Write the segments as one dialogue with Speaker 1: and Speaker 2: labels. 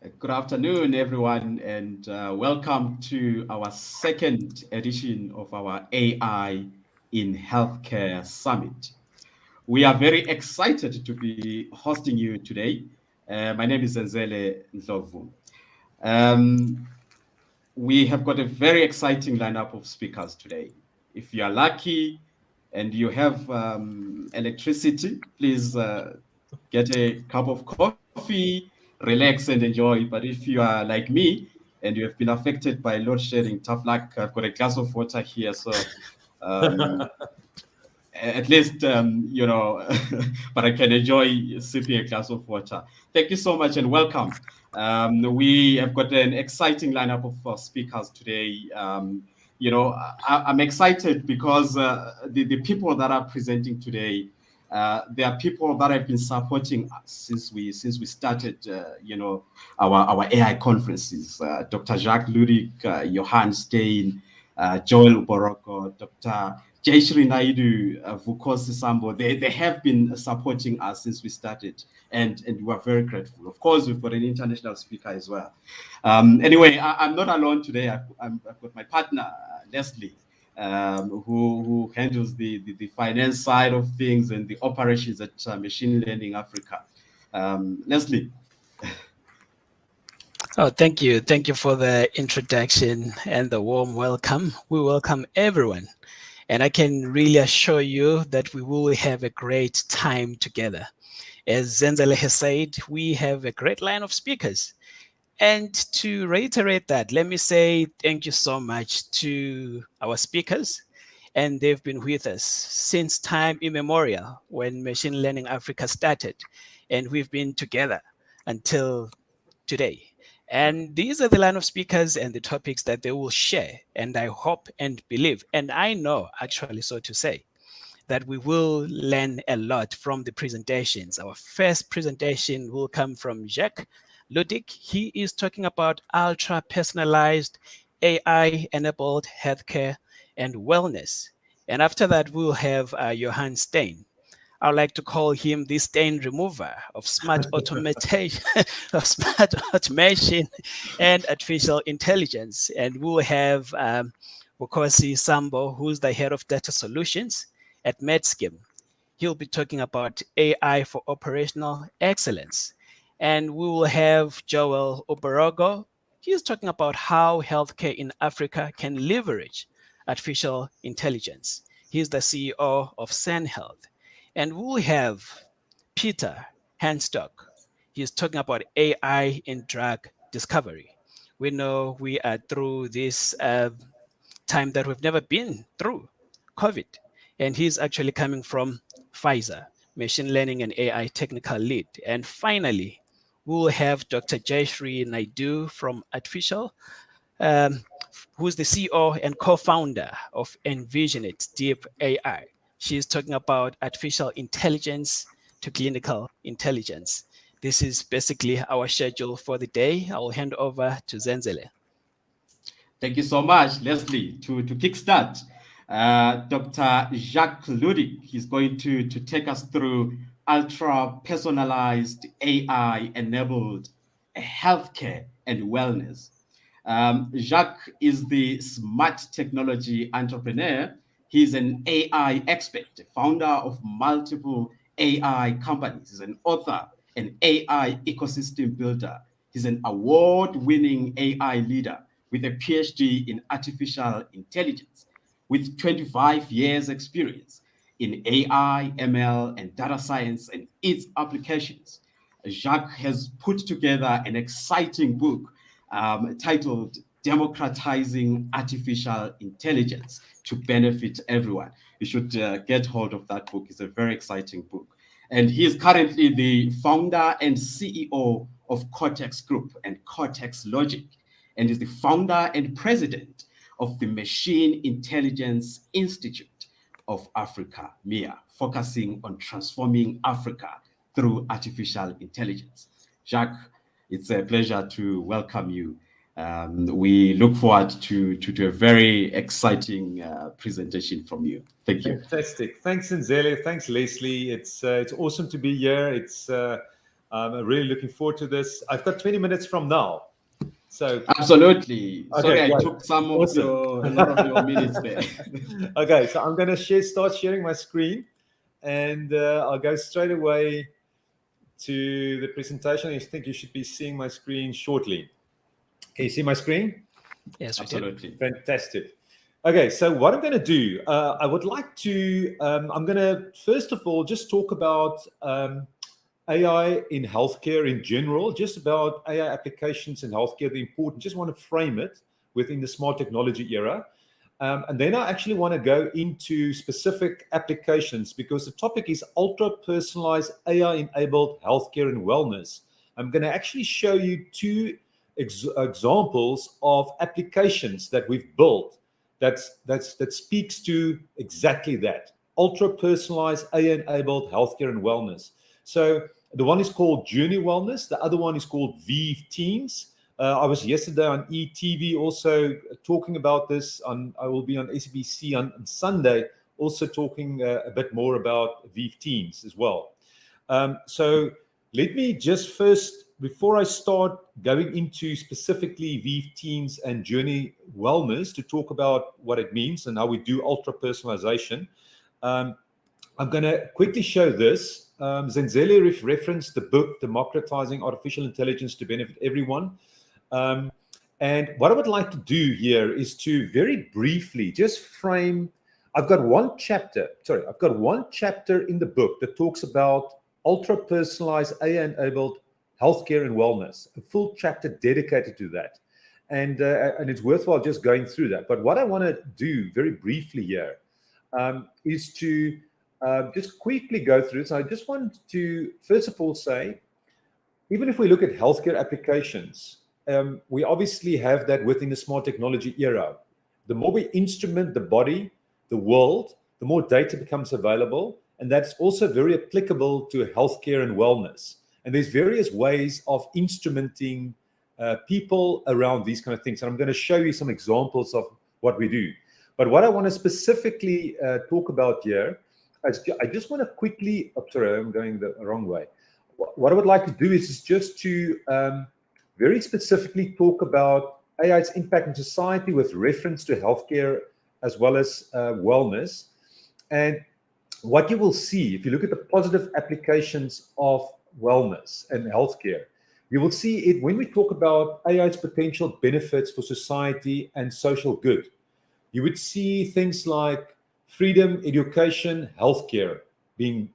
Speaker 1: Good afternoon, everyone, and welcome to our second edition of our AI in Healthcare Summit. We are very excited to be hosting you today. My name is Zenzele Ndlovu. Um, we have got a very exciting lineup of speakers today. If you are lucky and you have electricity, please get a cup of coffee, relax and enjoy. But if you are like me and you have been affected by load shedding, tough luck. I've got a glass of water here, so um, at least but I can enjoy sipping a glass of water. Thank you so much and welcome. We have got an exciting lineup of speakers today. I'm excited because the people that are presenting today, they are people that have been supporting us since we started, our AI conferences. Dr. Jacques Ludik, Johan Stein, Joel Boroko, Dr. Jaishri Naidu, Vukosi Sambo, they have been supporting us since we started, and we're very grateful. Of course, we've got an international speaker as well. Anyway, I'm not alone today. I've got my partner, Leslie, who handles the finance side of things and the operations at Machine Learning Africa. Leslie.
Speaker 2: Oh, thank you. Thank you for the introduction and the warm welcome. We welcome everyone. And I can really assure you that we will have a great time together. As Zenzele has said, we have a great line of speakers. And to reiterate that, let me say thank you so much to our speakers. And they've been with us since time immemorial when Machine Learning Africa started. And we've been together until today. And these are the line of speakers and the topics that they will share. And I hope and believe, and I know actually, so to say, that we will learn a lot from the presentations. Our first presentation will come from Jacques Ludik. He is talking about ultra personalized AI enabled healthcare and wellness. And after that, we'll have Johan Stein. I would like to call him the stain remover of smart automation, of smart automation and artificial intelligence. And we'll have Wukosi Sambo, who's the head of data solutions at MedSkim. He'll be talking about AI for operational excellence. And we will have Joel Oborogo. He's talking about how healthcare in Africa can leverage artificial intelligence. He's the CEO of Sen Health. And we'll have Peter Hanstock. He's talking about AI in drug discovery. We know we are through this time that we've never been through, COVID. And he's actually coming from Pfizer, machine learning and AI technical lead. And finally, we'll have Dr. Jaishri Naidu from Artificial, who's the CEO and co-founder of Envision It Deep AI. She's talking about artificial intelligence to clinical intelligence. This is basically our schedule for the day. I'll hand over to Zenzele.
Speaker 1: Thank you so much, Leslie. To kickstart, Dr. Jacques Ludik is going to take us through ultra-personalized AI-enabled healthcare and wellness. Jacques is the smart technology entrepreneur. He's an AI expert, founder of multiple AI companies. He's an author, an AI ecosystem builder. He's an award-winning AI leader with a PhD in artificial intelligence, with 25 years experience in AI, ML, and data science and its applications. Jacques has put together an exciting book titled Democratizing Artificial Intelligence to Benefit Everyone. You should get hold of that book. It's a very exciting book. And he is currently the founder and CEO of Cortex Group and Cortex Logic, and is the founder and president of the Machine Intelligence Institute of Africa, MIIA, focusing on transforming Africa through artificial intelligence. Jacques, it's a pleasure to welcome you. We look forward to a very exciting presentation from you. Thank you.
Speaker 3: Fantastic. Thanks, Nzele. Thanks, Leslie. It's awesome to be here. It's I'm really looking forward to this. I've got 20 minutes from now. So
Speaker 1: absolutely. Sorry,
Speaker 3: okay,
Speaker 1: I
Speaker 3: great.
Speaker 1: took some of
Speaker 3: Awesome.
Speaker 1: a lot of your minutes there.
Speaker 3: Okay, so I'm going to start sharing my screen, and I'll go straight away to the presentation. I think you should be seeing my screen shortly. Can you see my screen?
Speaker 2: Yes, we do.
Speaker 1: Absolutely.
Speaker 3: Fantastic. Okay, so what I'm going to do, I would like to, I'm going to first of all just talk about AI in healthcare in general, just about AI applications in healthcare, the important, just want to frame it within the smart technology era. And then I actually want to go into specific applications because the topic is ultra-personalized AI-enabled healthcare and wellness. I'm going to actually show you two examples of applications that we've built that speaks to exactly that. Ultra-personalized AI-enabled healthcare and wellness. So the one is called Journey Wellness. The other one is called Vive Teams. I was yesterday on ETV also talking about this. I will be on SBC on Sunday also talking a bit more about Vive Teams as well. So let me just first, before I start going into specifically Vive Teams and Journey Wellness to talk about what it means and how we do ultra-personalization, I'm going to quickly show this. Zenzele referenced the book, Democratizing Artificial Intelligence to Benefit Everyone. And what I would like to do here is to very briefly just frame, I've got one chapter in the book that talks about ultra-personalized AI-enabled healthcare and wellness, a full chapter dedicated to that. And it's worthwhile just going through that. But what I want to do very briefly here is to just quickly go through this. I just want to, first of all, say, even if we look at healthcare applications, we obviously have that within the smart technology era. The more we instrument the body, the world, the more data becomes available. And that's also very applicable to healthcare and wellness. And there's various ways of instrumenting people around these kind of things. And I'm going to show you some examples of what we do. But what I want to specifically talk about here, I just want to quickly, sorry, I'm going the wrong way. What I would like to do is just to very specifically talk about AI's impact on society with reference to healthcare as well as wellness. And what you will see, if you look at the positive applications of wellness and healthcare, you will see it when we talk about AI's potential benefits for society and social good. You would see things like freedom, education, healthcare being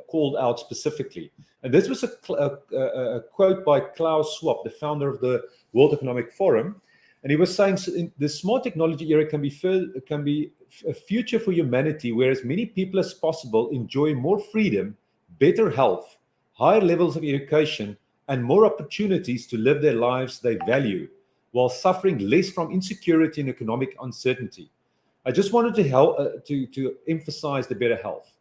Speaker 3: called out specifically. And this was a quote by Klaus Schwab, the founder of the World Economic Forum. And he was saying the smart technology era can be a future for humanity where as many people as possible enjoy more freedom, better health, higher levels of education, and more opportunities to live their lives they value, while suffering less from insecurity and economic uncertainty. I just wanted to help to emphasize the better health.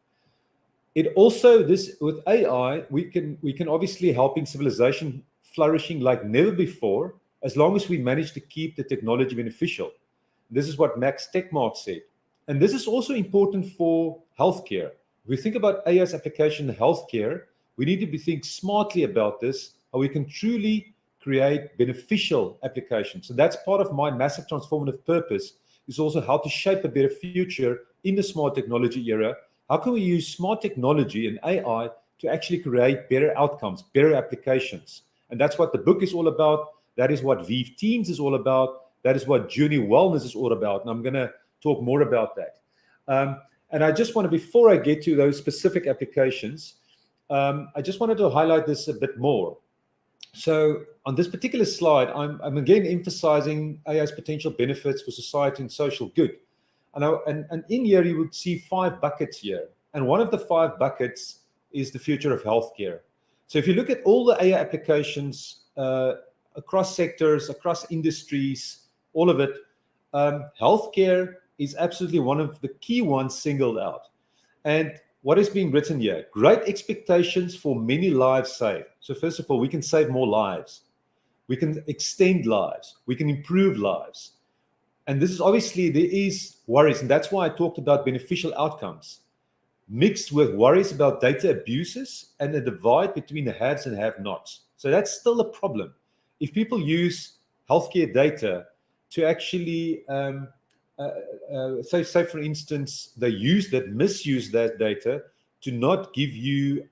Speaker 3: It also, this with AI, we can obviously helping civilization flourishing like never before, as long as we manage to keep the technology beneficial. This is what Max Tegmark said. And this is also important for healthcare. If we think about AI's application in healthcare, we need to think smartly about this, how we can truly create beneficial applications. So that's part of my massive transformative purpose, is also how to shape a better future in the smart technology era. How can we use smart technology and AI to actually create better outcomes, better applications? And that's what the book is all about. That is what Vive Teams is all about. That is what Journey Wellness is all about. And I'm going to talk more about that. And I just want to, before I get to those specific applications, I just wanted to highlight this a bit more. So on this particular slide, I'm again emphasizing AI's potential benefits for society and social good. And in here, you would see 5 buckets here. And one of the 5 buckets is the future of healthcare. So if you look at all the AI applications across sectors, across industries, all of it, healthcare is absolutely one of the key ones singled out. And what is being written here? Great expectations for many lives saved. So first of all, we can save more lives. We can extend lives. We can improve lives. And this is obviously, there is worries. And that's why I talked about beneficial outcomes. mixed with worries about data abuses and a divide between the haves and have-nots. So that's still a problem. If people use healthcare data to actually, say for instance, they misuse that data to not give you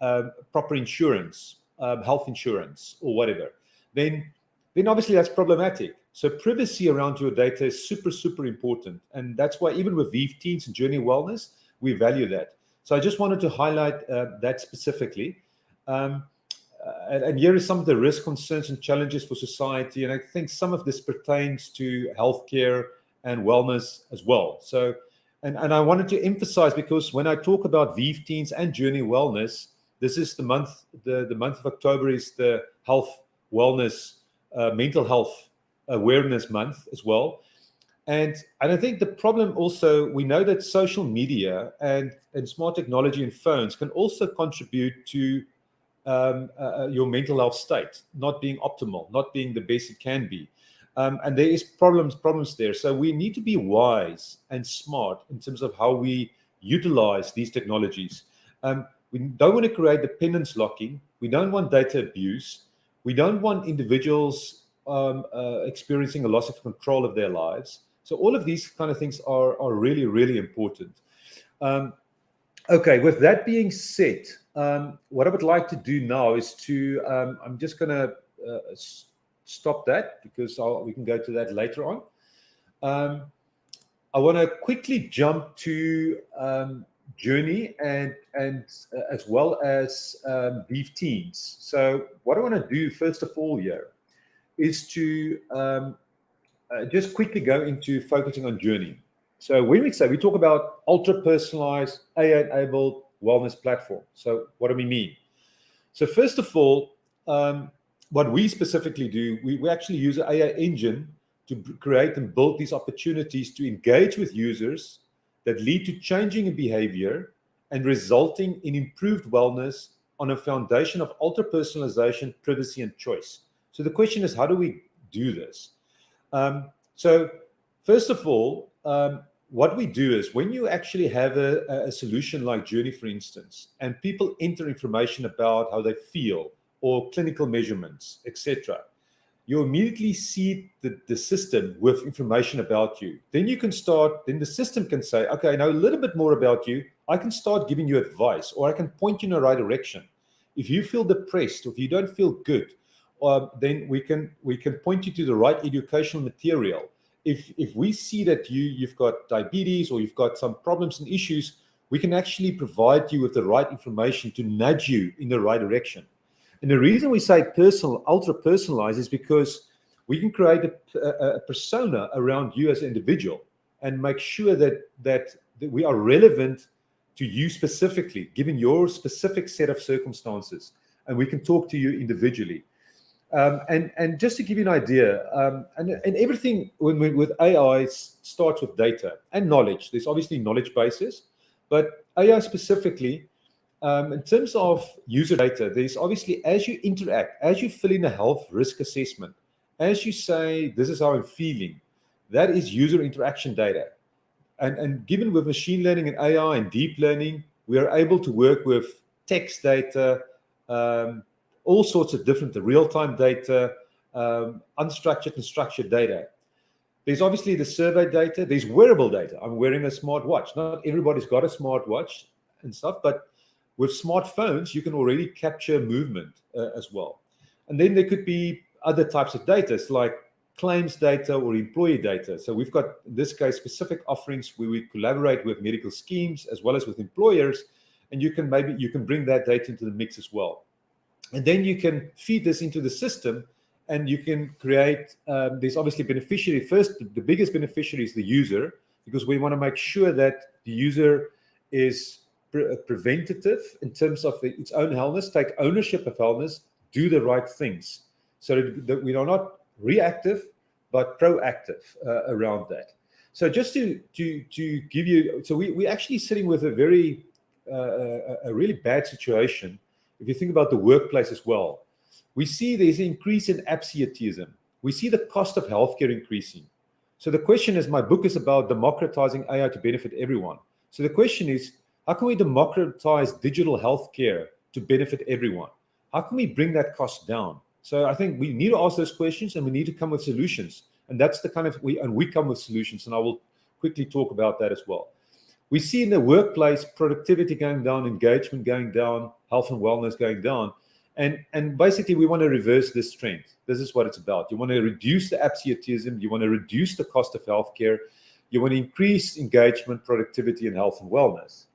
Speaker 3: proper insurance, health insurance or whatever, then obviously that's problematic. So privacy around your data is super, super important. And that's why even with Vive Teens and Journey Wellness, we value that. So I just wanted to highlight that specifically. And here is some of the risk, concerns, and challenges for society. And I think some of this pertains to healthcare and wellness as well. So, and I wanted to emphasize, because when I talk about Vive Teens and Journey Wellness, this is the month, the month of October is the health, wellness, mental health awareness month as well. And I think the problem also, we know that social media and smart technology and phones can also contribute to your mental health state not being optimal, not being the best it can be. And there is problems there. So we need to be wise and smart in terms of how we utilize these technologies. We don't want to create dependence locking. We don't want data abuse. We don't want individuals experiencing a loss of control of their lives. So all of these kind of things are really, really important. Okay, with that being said, what I would like to do now is to, I'm just going to stop that because we can go to that later on. I want to quickly jump to Journey and as well as Vive Teens. So what I want to do first of all here is to just quickly go into focusing on Journey. So when we talk about ultra-personalized, AI-enabled wellness platform. So what do we mean? So first of all, what we specifically do, we actually use an AI engine to create and build these opportunities to engage with users that lead to changing in behavior and resulting in improved wellness on a foundation of ultra-personalization, privacy, and choice. So the question is, how do we do this? So first of all, what we do is when you actually have a solution like Journey, for instance, and people enter information about how they feel or clinical measurements, etc., you immediately seed the system with information about you. Then you can start, then the system can say, okay, I know a little bit more about you. I can start giving you advice, or I can point you in the right direction. If you feel depressed, or if you don't feel good, then we can point you to the right educational material. If we see that you've got diabetes or you've got some problems and issues, we can actually provide you with the right information to nudge you in the right direction. And the reason we say personal, ultra-personalized is because we can create a persona around you as an individual and make sure that we are relevant to you specifically, given your specific set of circumstances, and we can talk to you individually. And just to give you an idea, and everything with AI starts with data and knowledge. There's obviously knowledge bases, but AI specifically, in terms of user data, there's obviously, as you interact, as you fill in a health risk assessment, as you say, this is how I'm feeling, that is user interaction data. And given with machine learning and AI and deep learning, we are able to work with text data, all sorts of different real-time data, unstructured and structured data. There's obviously the survey data. There's wearable data. I'm wearing a smartwatch. Not everybody's got a smartwatch and stuff, but with smartphones, you can already capture movement as well. And then there could be other types of data, like claims data or employee data. So we've got, in this case, specific offerings where we collaborate with medical schemes as well as with employers, and you can bring that data into the mix as well. And then you can feed this into the system, and you can create, there's obviously beneficiary. First, the biggest beneficiary is the user, because we want to make sure that the user is preventative in terms of its own wellness, take ownership of wellness, do the right things, so that we are not reactive, but proactive around that. So just to give you, so we're actually sitting with a really bad situation. If you think about the workplace as well, we see there's an increase in absenteeism. We see the cost of healthcare increasing. So the question is, my book is about democratizing AI to benefit everyone. So the question is, How can we democratize digital healthcare to benefit everyone? How can we bring that cost down? So I think we need to ask those questions, and we need to come with solutions. And that's the kind of, we come with solutions, and I will quickly talk about that as well. We see in the workplace productivity going down, engagement going down, health and wellness going down. And basically, we want to reverse this trend. This is what it's about. You want to reduce the absenteeism. You want to reduce the cost of healthcare. You want to increase engagement, productivity, and health and wellness.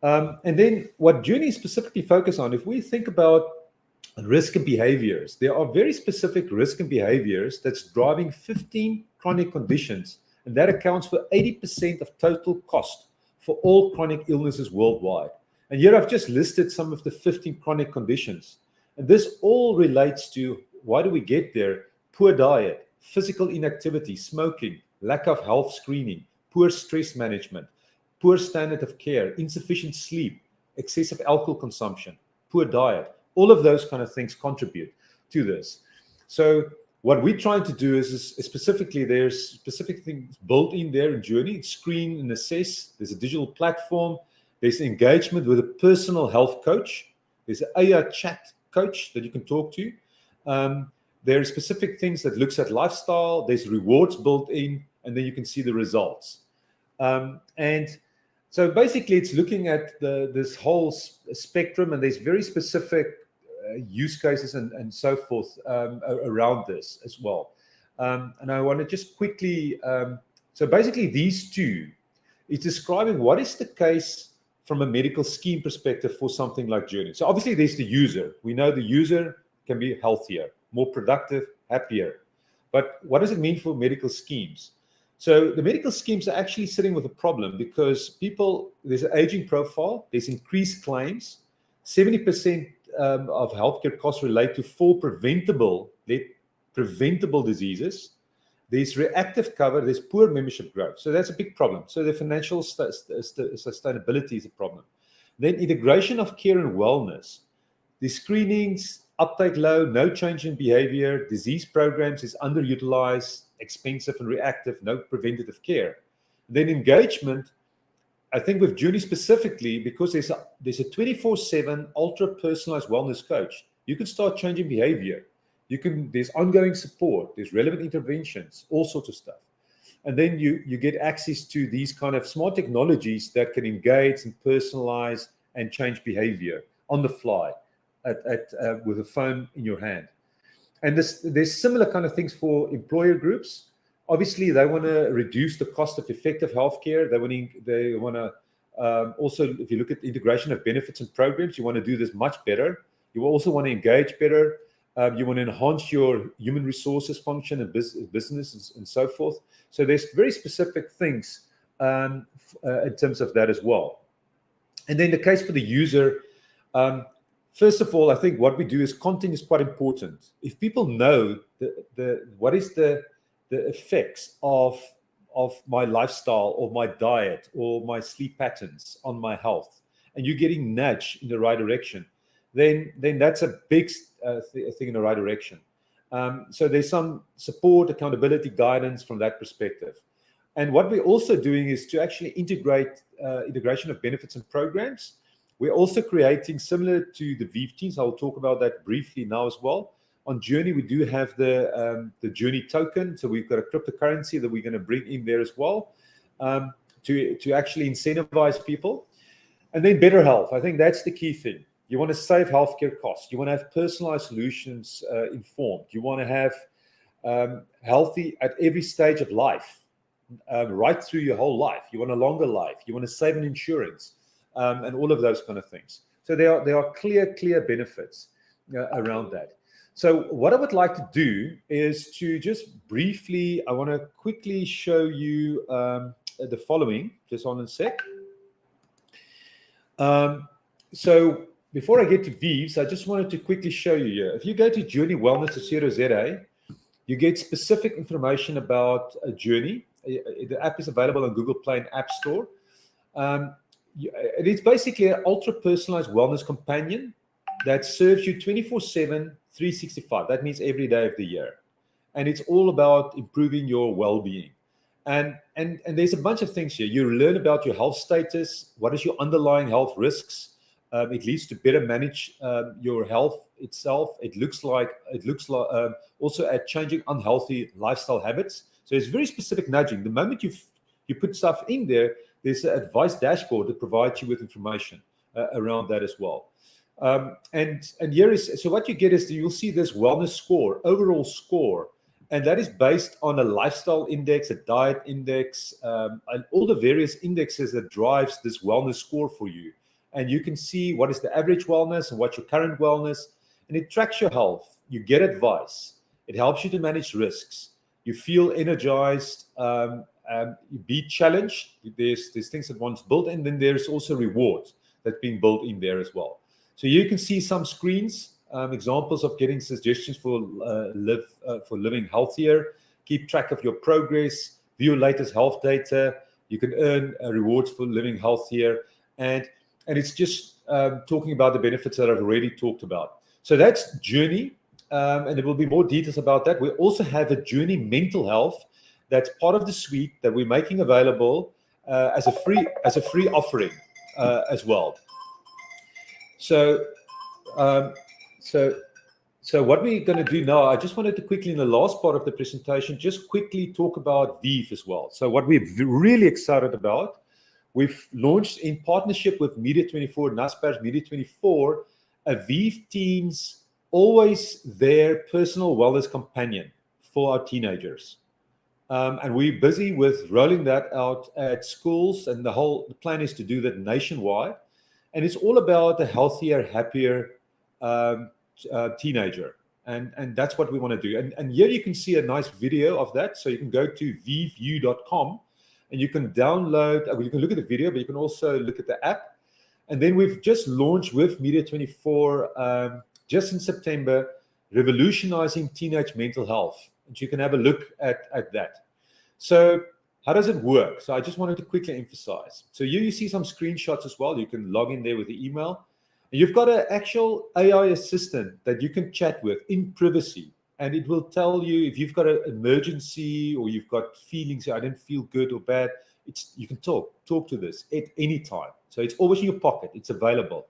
Speaker 3: And then what Journey specifically focus on, if we think about risk and behaviors, there are very specific risk and behaviors that's driving 15 chronic conditions, and that accounts for 80% of total cost for all chronic illnesses worldwide. And here I've just listed some of the 15 chronic conditions. And this all relates to, why do we get there? Poor diet, physical inactivity, smoking, lack of health screening, poor stress management, poor standard of care, insufficient sleep, excessive alcohol consumption, poor diet. All of those kind of things contribute to this. So what we're trying to do is specifically, there's specific things built in there in Journey. Screen and assess. There's a digital platform. There's engagement with a personal health coach. There's an AI chat coach that you can talk to. There are specific things that looks at lifestyle. There's rewards built in, and then you can see the results. And so basically, it's looking at this whole spectrum, and there's very specific use cases and so forth around this as well. And I want to just quickly, so basically these two is describing what is the case from a medical scheme perspective for something like Journey. So obviously there's the user. We know the user can be healthier, more productive, happier. But what does it mean for medical schemes? So the medical schemes are actually sitting with a problem, because there's an aging profile, there's increased claims, 70% of healthcare costs relate to 4 preventable diseases. There's reactive cover, there's poor membership growth. So that's a big problem. So the financial sustainability is a problem. Then integration of care and wellness. The screenings, uptake low, no change in behavior, disease programs is underutilized, expensive and reactive, no preventative care. Then engagement, I think with Journey specifically, because there's a 24/7 ultra-personalized wellness coach, you can start changing behavior. There's ongoing support, there's relevant interventions, all sorts of stuff. And then you get access to these kind of smart technologies that can engage and personalize and change behavior on the fly with a phone in your hand. And there's similar kind of things for employer groups. Obviously, they want to reduce the cost of effective healthcare. They want to also, if you look at the integration of benefits and programs, you want to do this much better. You also want to engage better. You want to enhance your human resources function and business and so forth. So there's very specific things in terms of that as well. And then the case for the user, first of all, I think what we do is content is quite important. If people know what is the effects of my lifestyle or my diet or my sleep patterns on my health, and you're getting nudged in the right direction, then that's a big thing in the right direction. So there's some support, accountability, guidance from that perspective. And what we're also doing is to actually integrate integration of benefits and programs. We're also creating, similar to the Vive teams, I'll talk about that briefly now as well. On Journey, we do have the Journey token. So we've got a cryptocurrency that we're going to bring in there as well to actually incentivize people. And then better health. I think that's the key thing. You want to save healthcare costs. You want to have personalized solutions informed. You want to have healthy at every stage of life, right through your whole life. You want a longer life. You want to save on insurance and all of those kind of things. So there are clear benefits around that. So what I would like to do is to just briefly, I want to quickly show you the following, just on a sec. So before I get to Vives, I just wanted to quickly show you here. If you go to journeywellness.co.za, you get specific information about a Journey. The app is available on Google Play and App Store. It is basically an ultra-personalized wellness companion that serves you 24/7, 365. That means every day of the year. And it's all about improving your well-being. And there's a bunch of things here. You learn about your health status. What is your underlying health risks? It leads to better manage your health itself. It looks like also at changing unhealthy lifestyle habits. So it's very specific nudging. The moment you put stuff in there, there's an advice dashboard that provides you with information around that as well. And here is, so what you get is you'll see this wellness score, overall score, and that is based on a lifestyle index, a diet index, and all the various indexes that drives this wellness score for you. And you can see what is the average wellness and what's your current wellness, and it tracks your health. You get advice. It helps you to manage risks. You feel energized. You be challenged. There's things that one's built in. Then there's also rewards that's being built in there as well. So you can see some screens, examples of getting suggestions for living healthier. Keep track of your progress. View latest health data. You can earn rewards for living healthier, and it's just talking about the benefits that I've already talked about. So that's Journey, and there will be more details about that. We also have a Journey Mental Health that's part of the suite that we're making available as a free offering as well. So what we're going to do now, I just wanted to quickly, in the last part of the presentation, just quickly talk about Vive as well. So what we're really excited about, we've launched in partnership with Media24, Naspers Media24, a Vive Teens Always There personal wellness companion for our teenagers. And we're busy with rolling that out at schools, and the plan is to do that nationwide. And it's all about a healthier, happier teenager. And that's what we want to do. And here you can see a nice video of that. So you can go to viveu.com and you can download, you can look at the video, but you can also look at the app. And then we've just launched with Media24 just in September, Revolutionizing Teenage Mental Health. And you can have a look at that. So how does it work? So I just wanted to quickly emphasize. So you see some screenshots as well. You can log in there with the email. And you've got an actual AI assistant that you can chat with in privacy. And it will tell you if you've got an emergency or you've got feelings, I don't feel good or bad. You can talk to this at any time. So it's always in your pocket. It's available.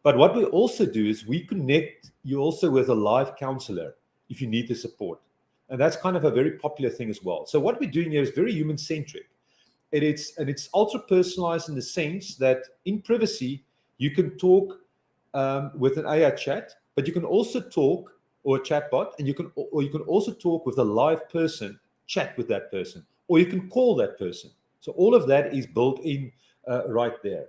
Speaker 3: But what we also do is we connect you also with a live counselor if you need the support. And that's kind of a very popular thing as well. So what we're doing here is very human-centric. It's ultra-personalized in the sense that in privacy, you can talk with an AI chat, but you can also talk, or a chatbot, and you can also talk with a live person, chat with that person, or you can call that person. So all of that is built in right there.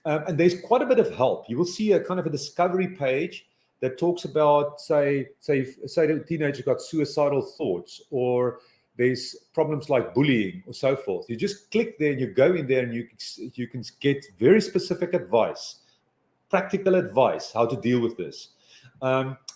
Speaker 3: And there's quite a bit of help. You will see a kind of a discovery page that talks about, say the teenager got suicidal thoughts, or there's problems like bullying or so forth. You just click there and you go in there and you can get very specific advice, practical advice, how to deal with this.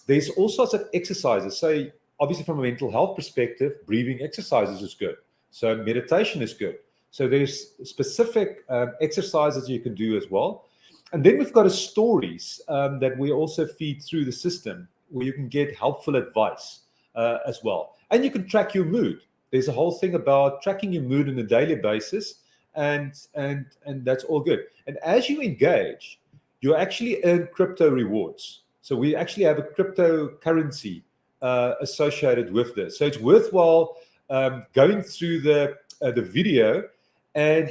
Speaker 3: There's all sorts of exercises. So obviously from a mental health perspective, breathing exercises is good. So meditation is good. So there's specific exercises you can do as well. And then we've got stories that we also feed through the system where you can get helpful advice as well. And you can track your mood. There's a whole thing about tracking your mood on a daily basis, and that's all good. And as you engage, you actually earn crypto rewards. So we actually have a cryptocurrency associated with this. So it's worthwhile going through the video. And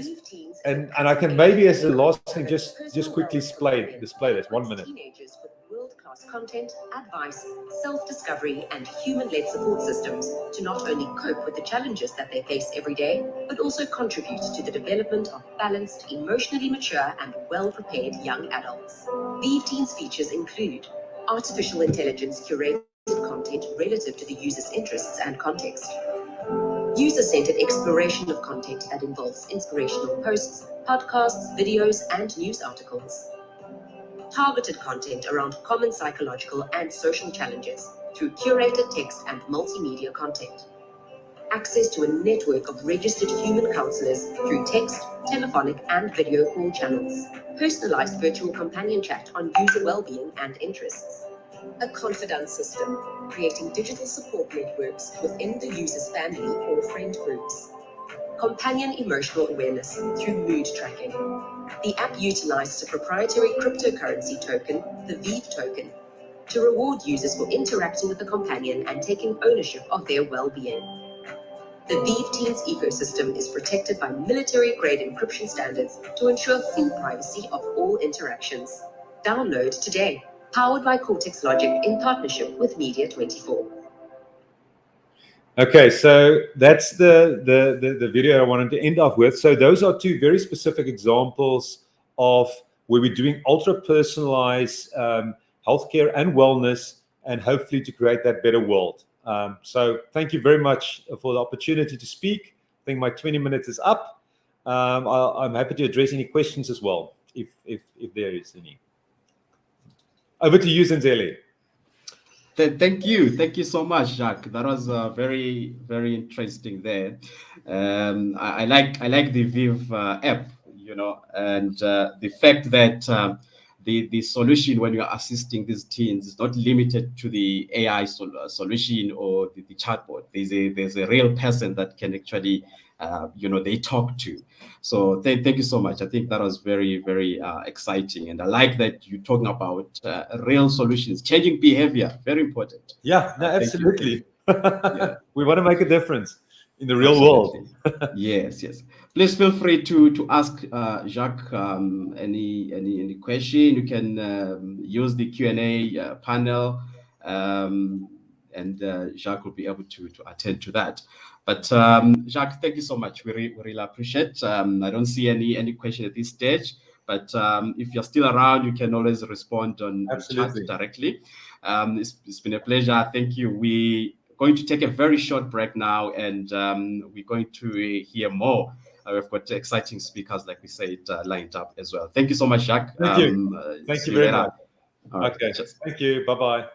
Speaker 3: I can maybe, as the last thing, just quickly display this 1 minute.
Speaker 4: Teenagers with world-class content, advice, self-discovery, and human-led support systems to not only cope with the challenges that they face every day, but also contribute to the development of balanced, emotionally mature, and well-prepared young adults. Vive Teens features include artificial intelligence curated content relative to the user's interests and context, user-centered exploration of content that involves inspirational posts, podcasts, videos, and news articles, targeted content around common psychological and social challenges through curated text and multimedia content, access to a network of registered human counselors through text, telephonic, and video call channels, personalized virtual companion chat on user well-being and interests, a confidant system, creating digital support networks within the user's family or friend groups, companion emotional awareness through mood tracking. The app utilizes a proprietary cryptocurrency token, the Vive token, to reward users for interacting with the companion and taking ownership of their well-being. The Vive Teens ecosystem is protected by military-grade encryption standards to ensure full privacy of all interactions. Download today. Powered by Cortex Logic in partnership with Media24.
Speaker 3: Okay, so that's the video I wanted to end off with. So those are two very specific examples of where we're doing ultra-personalized healthcare and wellness, and hopefully to create that better world. So thank you very much for the opportunity to speak. I think my 20 minutes is up. I'm happy to address any questions as well, if there is any. Over to you, Zenzele.
Speaker 1: Thank you so much, Jacques. That was very, very interesting there. I like the Vive app, you know, and the fact that the solution when you're assisting these teens is not limited to the AI solution or the chatbot. There's a real person that can actually they talk to. So thank you so much. I think that was very, very exciting, and I like that you're talking about real solutions, changing behavior. Very important.
Speaker 3: Yeah, no, absolutely.
Speaker 1: Yeah.
Speaker 3: We want to make a difference in the real world.
Speaker 1: Yes. Please feel free to ask Jacques any question. You can use the Q&A panel, and Jacques will be able to attend to that. But Jacques, thank you so much. We really appreciate. I don't see any question at this stage, but if you're still around, you can always respond on chat directly. It's been a pleasure. Thank you. We're going to take a very short break now, and we're going to hear more. We've got exciting speakers, like we said, lined up as well. Thank you so much, Jacques.
Speaker 3: Thank you. Thank you very much.
Speaker 1: Right,
Speaker 3: okay. Thank you. Bye-bye.